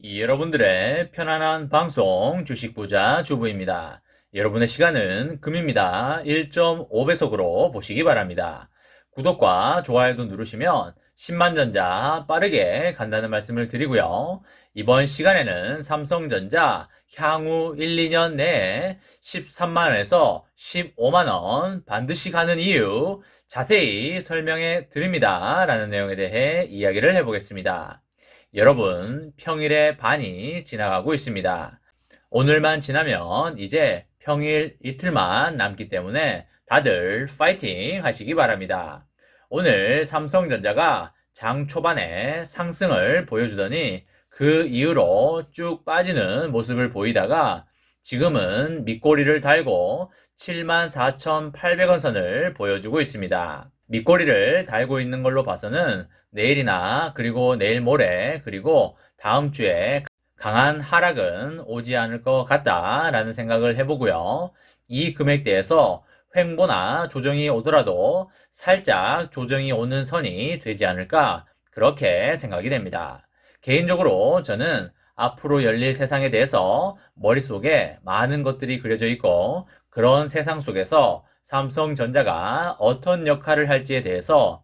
여러분들의 편안한 방송 주식부자 주부입니다. 여러분의 시간은 금입니다. 1.5배속으로 보시기 바랍니다. 구독과 좋아요도 누르시면 10만전자 빠르게 간다는 말씀을 드리고요. 이번 시간에는 삼성전자 향후 1, 2년 내에 13만원에서 15만원 반드시 가는 이유 자세히 설명해 드립니다. 라는 내용에 대해 이야기를 해보겠습니다. 여러분, 평일의 반이 지나가고 있습니다. 오늘만 지나면 이제 평일 이틀만 남기 때문에 다들 파이팅 하시기 바랍니다. 오늘 삼성전자가 장 초반에 상승을 보여주더니 그 이후로 쭉 빠지는 모습을 보이다가 지금은 밑꼬리를 달고 74,800원 선을 보여주고 있습니다. 밑꼬리를 달고 있는 걸로 봐서는 내일이나 그리고 내일 모레 그리고 다음 주에 강한 하락은 오지 않을 것 같다라는 생각을 해보고요. 이 금액대에서 횡보나 조정이 오더라도 살짝 조정이 오는 선이 되지 않을까 그렇게 생각이 됩니다. 개인적으로 저는 앞으로 열릴 세상에 대해서 머릿속에 많은 것들이 그려져 있고 그런 세상 속에서 삼성전자가 어떤 역할을 할지에 대해서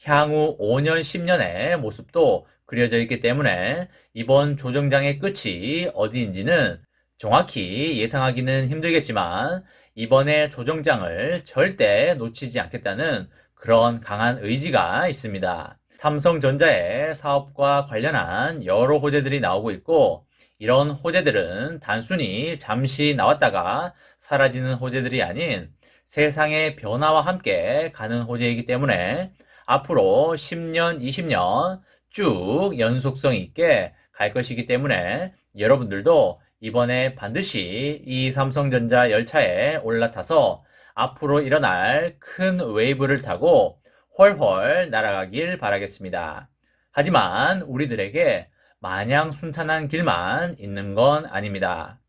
향후 5년, 10년의 모습도 그려져 있기 때문에 이번 조정장의 끝이 어디인지는 정확히 예상하기는 힘들겠지만 이번에 조정장을 절대 놓치지 않겠다는 그런 강한 의지가 있습니다. 삼성전자의 사업과 관련한 여러 호재들이 나오고 있고 이런 호재들은 단순히 잠시 나왔다가 사라지는 호재들이 아닌 세상의 변화와 함께 가는 호재이기 때문에 앞으로 10년, 20년 쭉 연속성 있게 갈 것이기 때문에 여러분들도 이번에 반드시 이 삼성전자 열차에 올라타서 앞으로 일어날 큰 웨이브를 타고 훨훨 날아가길 바라겠습니다. 하지만 우리들에게 마냥 순탄한 길만 있는 건 아닙니다.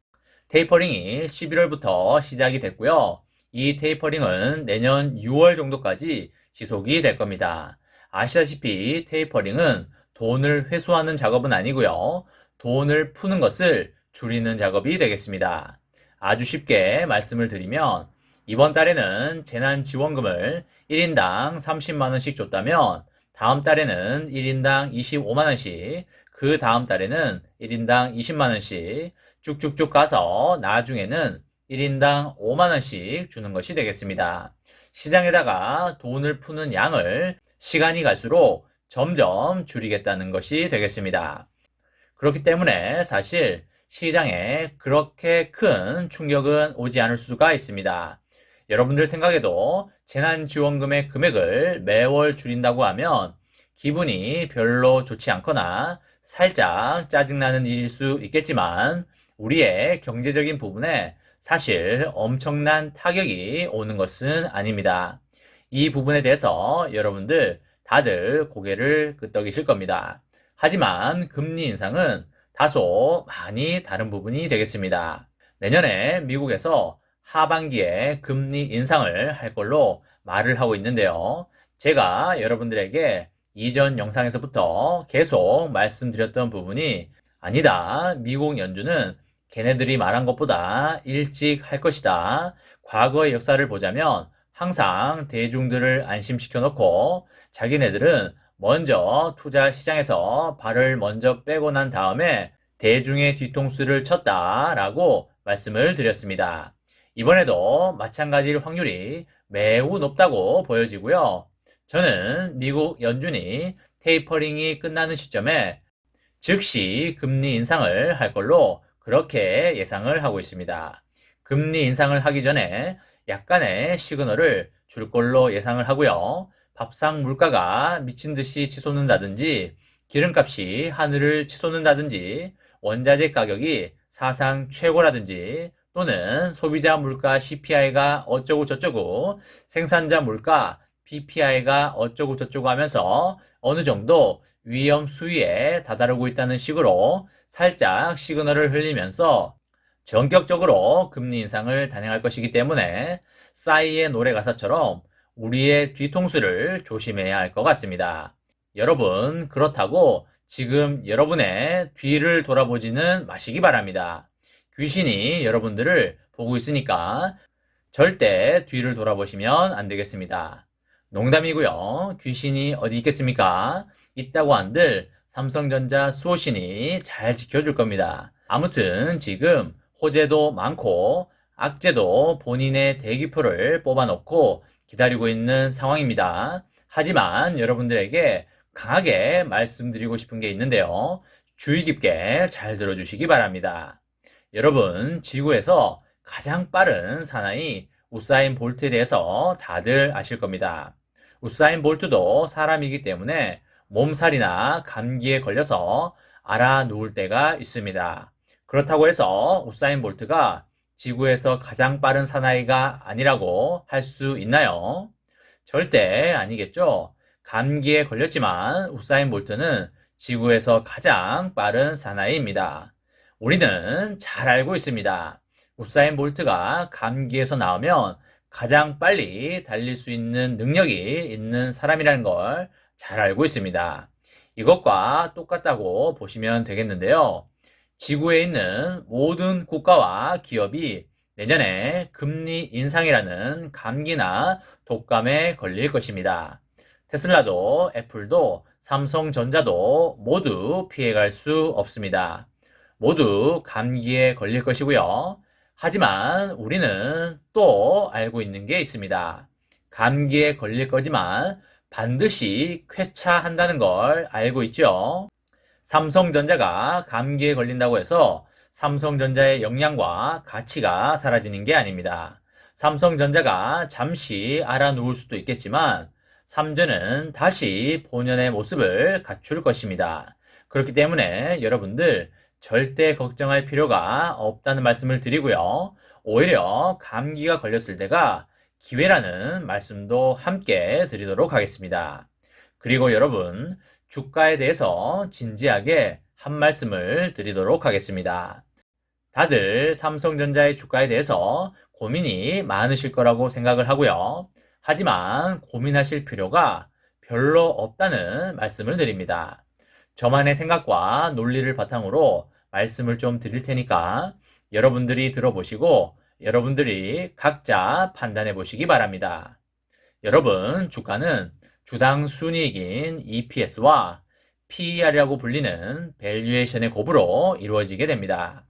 테이퍼링이 11월부터 시작이 됐고요. 이 테이퍼링은 내년 6월 정도까지 지속이 될 겁니다. 아시다시피 테이퍼링은 돈을 회수하는 작업은 아니고요. 돈을 푸는 것을 줄이는 작업이 되겠습니다. 아주 쉽게 말씀을 드리면 이번 달에는 재난지원금을 1인당 30만원씩 줬다면 다음 달에는 1인당 25만원씩 그 다음 달에는 1인당 20만원씩 쭉쭉쭉 가서 나중에는 1인당 5만원씩 주는 것이 되겠습니다. 시장에다가 돈을 푸는 양을 시간이 갈수록 점점 줄이겠다는 것이 되겠습니다. 그렇기 때문에 사실 시장에 그렇게 큰 충격은 오지 않을 수가 있습니다. 여러분들 생각에도 재난지원금의 금액을 매월 줄인다고 하면 기분이 별로 좋지 않거나 살짝 짜증나는 일일 수 있겠지만 우리의 경제적인 부분에 사실 엄청난 타격이 오는 것은 아닙니다. 이 부분에 대해서 여러분들 다들 고개를 끄덕이실 겁니다. 하지만 금리 인상은 다소 많이 다른 부분이 되겠습니다. 내년에 미국에서 하반기에 금리 인상을 할 걸로 말을 하고 있는데요. 제가 여러분들에게 이전 영상에서부터 계속 말씀드렸던 부분이 아니다. 미국 연준은 걔네들이 말한 것보다 일찍 할 것이다. 과거의 역사를 보자면 항상 대중들을 안심시켜 놓고 자기네들은 먼저 투자 시장에서 발을 먼저 빼고 난 다음에 대중의 뒤통수를 쳤다라고 말씀을 드렸습니다. 이번에도 마찬가지일 확률이 매우 높다고 보여지고요. 저는 미국 연준이 테이퍼링이 끝나는 시점에 즉시 금리 인상을 할 걸로 그렇게 예상을 하고 있습니다. 금리 인상을 하기 전에 약간의 시그널을 줄 걸로 예상을 하고요. 밥상 물가가 미친 듯이 치솟는다든지 기름값이 하늘을 치솟는다든지 원자재 가격이 사상 최고라든지 또는 소비자 물가 CPI가 어쩌고 저쩌고 생산자 물가 PPI가 어쩌고 저쩌고 하면서 어느 정도 위험 수위에 다다르고 있다는 식으로 살짝 시그널을 흘리면서 전격적으로 금리 인상을 단행할 것이기 때문에 싸이의 노래 가사처럼 우리의 뒤통수를 조심해야 할 것 같습니다. 여러분, 그렇다고 지금 여러분의 뒤를 돌아보지는 마시기 바랍니다. 귀신이 여러분들을 보고 있으니까 절대 뒤를 돌아보시면 안 되겠습니다. 농담이고요. 귀신이 어디 있겠습니까? 있다고 한들 삼성전자 수호신이 잘 지켜줄 겁니다. 아무튼 지금 호재도 많고 악재도 본인의 대기표를 뽑아놓고 기다리고 있는 상황입니다. 하지만 여러분들에게 강하게 말씀드리고 싶은 게 있는데요. 주의 깊게 잘 들어주시기 바랍니다. 여러분, 지구에서 가장 빠른 사나이 우사인 볼트에 대해서 다들 아실 겁니다. 우사인 볼트도 사람이기 때문에 몸살이나 감기에 걸려서 알아 누울 때가 있습니다. 그렇다고 해서 우사인 볼트가 지구에서 가장 빠른 사나이가 아니라고 할 수 있나요? 절대 아니겠죠. 감기에 걸렸지만 우사인 볼트는 지구에서 가장 빠른 사나이입니다. 우리는 잘 알고 있습니다. 우사인 볼트가 감기에서 나오면 가장 빨리 달릴 수 있는 능력이 있는 사람이라는 걸 잘 알고 있습니다. 이것과 똑같다고 보시면 되겠는데요. 지구에 있는 모든 국가와 기업이 내년에 금리 인상이라는 감기나 독감에 걸릴 것입니다. 테슬라도 애플도 삼성전자도 모두 피해갈 수 없습니다. 모두 감기에 걸릴 것이고요. 하지만 우리는 또 알고 있는 게 있습니다. 감기에 걸릴 거지만 반드시 쾌차한다는 걸 알고 있죠. 삼성전자가 감기에 걸린다고 해서 삼성전자의 역량과 가치가 사라지는 게 아닙니다. 삼성전자가 잠시 알아 누울 수도 있겠지만 삼전은 다시 본연의 모습을 갖출 것입니다. 그렇기 때문에 여러분들 절대 걱정할 필요가 없다는 말씀을 드리고요. 오히려 감기가 걸렸을 때가 기회라는 말씀도 함께 드리도록 하겠습니다. 그리고 여러분, 주가에 대해서 진지하게 한 말씀을 드리도록 하겠습니다. 다들 삼성전자의 주가에 대해서 고민이 많으실 거라고 생각을 하고요. 하지만 고민하실 필요가 별로 없다는 말씀을 드립니다. 저만의 생각과 논리를 바탕으로 말씀을 좀 드릴 테니까 여러분들이 들어보시고 여러분들이 각자 판단해 보시기 바랍니다. 여러분, 주가는 주당 순이익인 EPS와 PER이라고 불리는 밸류에이션의 곱으로 이루어지게 됩니다.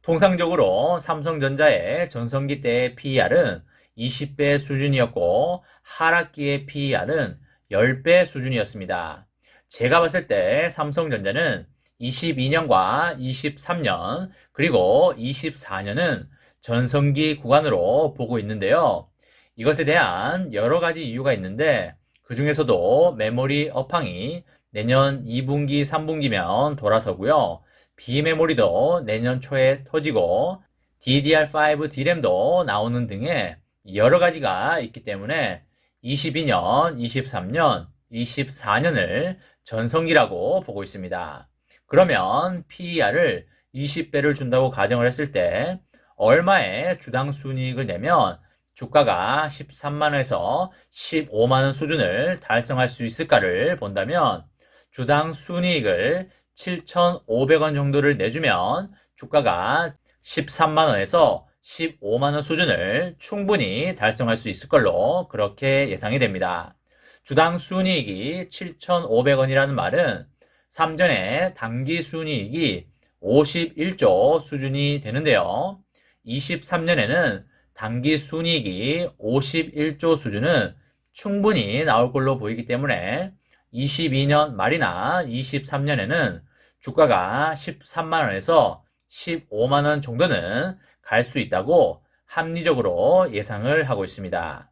통상적으로 삼성전자의 전성기 때의 PER은 20배 수준이었고 하락기의 PER은 10배 수준이었습니다. 제가 봤을 때 삼성전자는 22년과 23년 그리고 24년은 전성기 구간으로 보고 있는데요. 이것에 대한 여러 가지 이유가 있는데 그 중에서도 메모리 업황이 내년 2분기, 3분기면 돌아서고요. 비메모리도 내년 초에 터지고 DDR5 D램도 나오는 등의 여러 가지가 있기 때문에 22년, 23년, 24년을 전성기라고 보고 있습니다. 그러면 PER을 20배를 준다고 가정을 했을 때 얼마의 주당 순이익을 내면 주가가 13만원에서 15만원 수준을 달성할 수 있을까를 본다면 주당 순이익을 7,500원 정도를 내주면 주가가 13만원에서 15만원 수준을 충분히 달성할 수 있을 걸로 그렇게 예상이 됩니다. 주당 순이익이 7,500원이라는 말은 3전의 당기 순이익이 51조 수준이 되는데요. 23년에는 당기 순이익이 51조 수준은 충분히 나올 걸로 보이기 때문에 22년 말이나 23년에는 주가가 13만원에서 15만원 정도는 갈 수 있다고 합리적으로 예상을 하고 있습니다.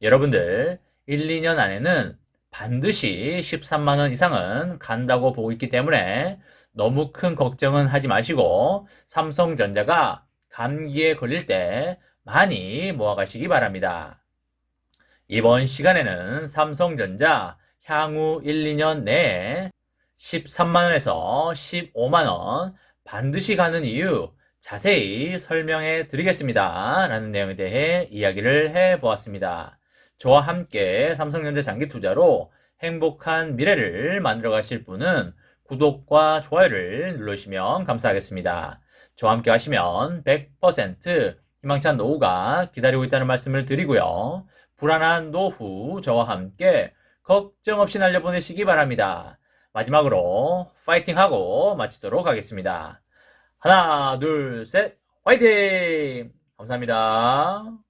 여러분들 1, 2년 안에는 반드시 13만원 이상은 간다고 보고 있기 때문에 너무 큰 걱정은 하지 마시고 삼성전자가 감기에 걸릴 때 많이 모아가시기 바랍니다. 이번 시간에는 삼성전자 향후 1, 2년 내에 13만원에서 15만원 반드시 가는 이유 자세히 설명해 드리겠습니다. 라는 내용에 대해 이야기를 해 보았습니다. 저와 함께 삼성전자 장기 투자로 행복한 미래를 만들어 가실 분은 구독과 좋아요를 눌러주시면 감사하겠습니다. 저와 함께 하시면 100% 희망찬 노후가 기다리고 있다는 말씀을 드리고요. 불안한 노후 저와 함께 걱정 없이 날려보내시기 바랍니다. 마지막으로 파이팅하고 마치도록 하겠습니다. 하나, 둘, 셋, 화이팅! 감사합니다.